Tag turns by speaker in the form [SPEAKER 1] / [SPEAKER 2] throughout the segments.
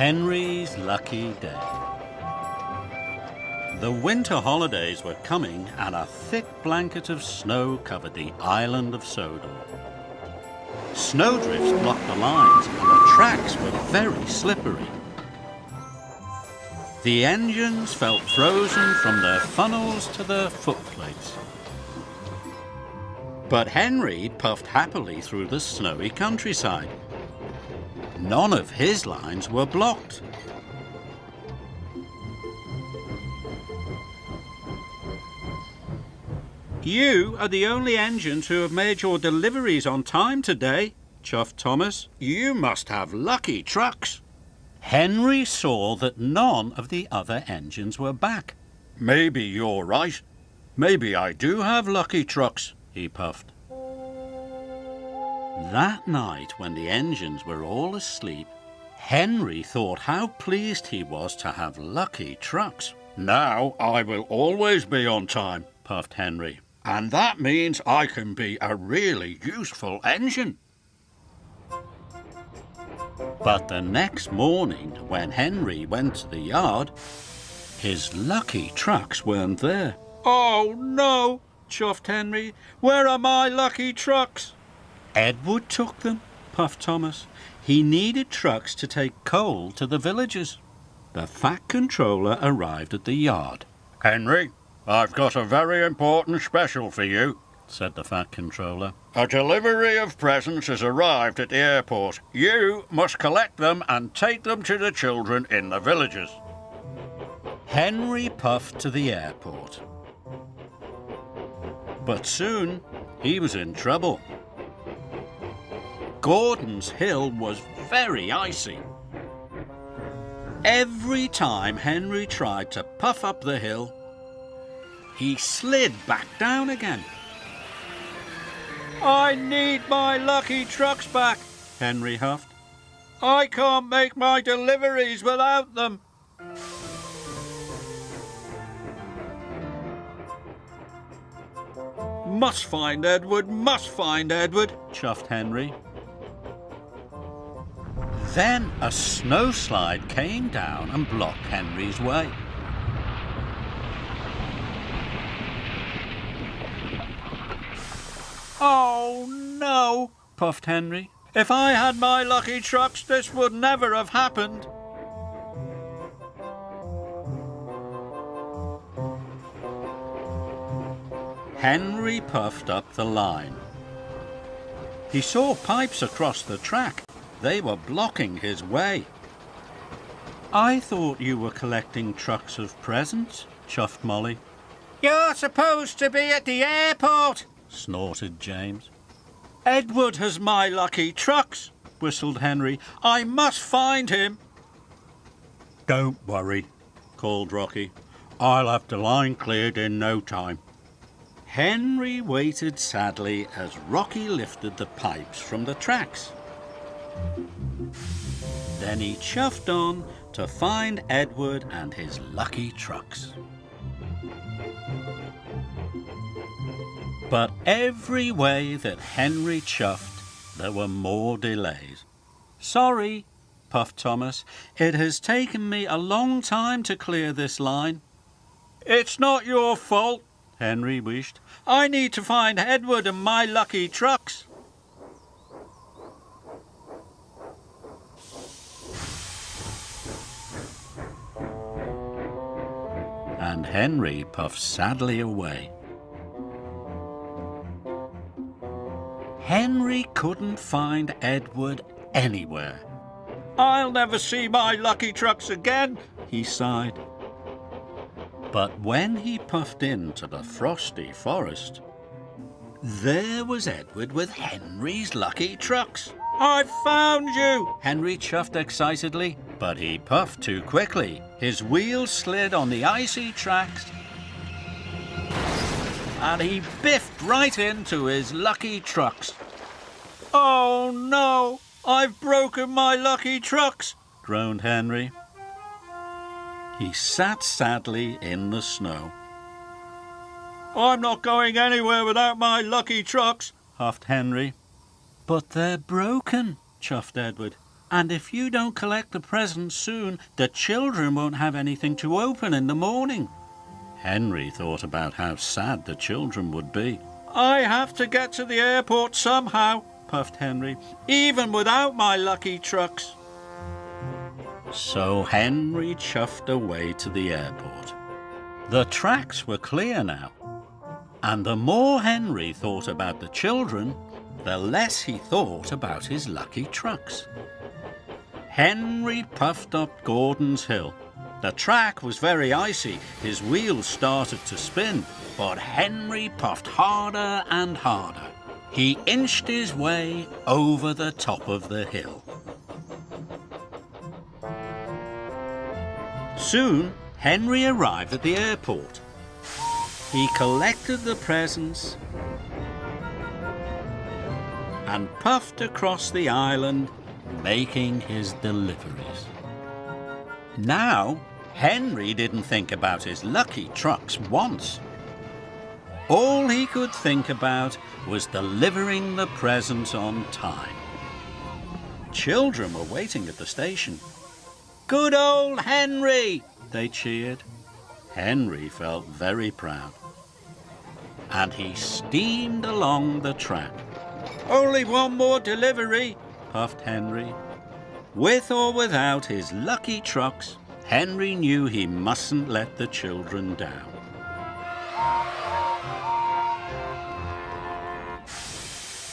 [SPEAKER 1] Henry's lucky day. The winter holidays were coming and a thick blanket of snow covered the island of Sodor. Snowdrifts blocked the lines and the tracks were very slippery. The engines felt frozen from their funnels to their footplates. But Henry puffed happily through the snowy countryside. None of his lines were blocked. You are the only engines who have made your deliveries on time today, chuffed Thomas. You must have lucky trucks. Henry saw that none of the other engines were back. Maybe you're right. Maybe I do have lucky trucks, he puffed. That night, when the engines were all asleep, Henry thought how pleased he was to have lucky trucks. Now I will always be on time, puffed Henry. And that means I can be a really useful engine. But the next morning, when Henry went to the yard, his lucky trucks weren't there. Oh no, chuffed Henry. Where are my lucky trucks? Edward took them, puffed Thomas. He needed trucks to take coal to the villagers. The Fat Controller arrived at the yard. Henry, I've got a very important special for you, said the Fat Controller. A delivery of presents has arrived at the airport. You must collect them and take them to the children in the villages. Henry puffed to the airport. But soon he was in trouble. Gordon's hill was very icy. Every time Henry tried to puff up the hill, he slid back down again. I need my lucky trucks back, Henry huffed. I can't make my deliveries without them. Must find Edward, chuffed Henry. Then a snowslide came down and blocked Henry's way. Oh no, puffed Henry. If I had my lucky trucks, this would never have happened. Henry puffed up the line. He saw pipes across the track. They were blocking his way. I thought you were collecting trucks of presents, chuffed Molly. You're supposed to be at the airport, snorted James. Edward has my lucky trucks, whistled Henry. I must find him. Don't worry, called Rocky. I'll have the line cleared in no time. Henry waited sadly as Rocky lifted the pipes from the tracks. Then he chuffed on to find Edward and his lucky trucks. But every way that Henry chuffed, there were more delays. Sorry, puffed Thomas. It has taken me a long time to clear this line. It's not your fault, Henry wished. I need to find Edward and my lucky trucks. And Henry puffed sadly away. Henry couldn't find Edward anywhere. I'll never see my lucky trucks again, he sighed. But when he puffed into the frosty forest, there was Edward with Henry's lucky trucks. I found you, Henry chuffed excitedly, but he puffed too quickly. His wheels slid on the icy tracks, and he biffed right into his lucky trucks. Oh no, I've broken my lucky trucks, groaned Henry. He sat sadly in the snow. I'm not going anywhere without my lucky trucks, huffed Henry. But they're broken, chuffed Edward. And if you don't collect the presents soon, the children won't have anything to open in the morning. Henry thought about how sad the children would be. I have to get to the airport somehow, puffed Henry, even without my lucky trucks. So Henry chuffed away to the airport. The tracks were clear now, and the more Henry thought about the children, the less he thought about his lucky trucks. Henry puffed up Gordon's Hill. The track was very icy, his wheels started to spin, but Henry puffed harder and harder. He inched his way over the top of the hill. Soon, Henry arrived at the airport. He collected the presents and puffed across the island, making his deliveries. Now, Henry didn't think about his lucky trucks once. All he could think about was delivering the presents on time. Children were waiting at the station. "Good old Henry!" they cheered. Henry felt very proud, and he steamed along the track. "Only one more delivery," puffed Henry. With or without his lucky trucks, Henry knew he mustn't let the children down.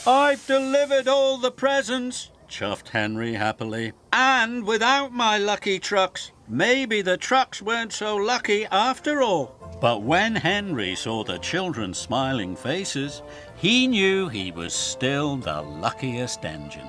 [SPEAKER 1] "I've delivered all the presents," chuffed Henry happily. "And without my lucky trucks. Maybe the trucks weren't so lucky after all." But when Henry saw the children's smiling faces, he knew he was still the luckiest engine.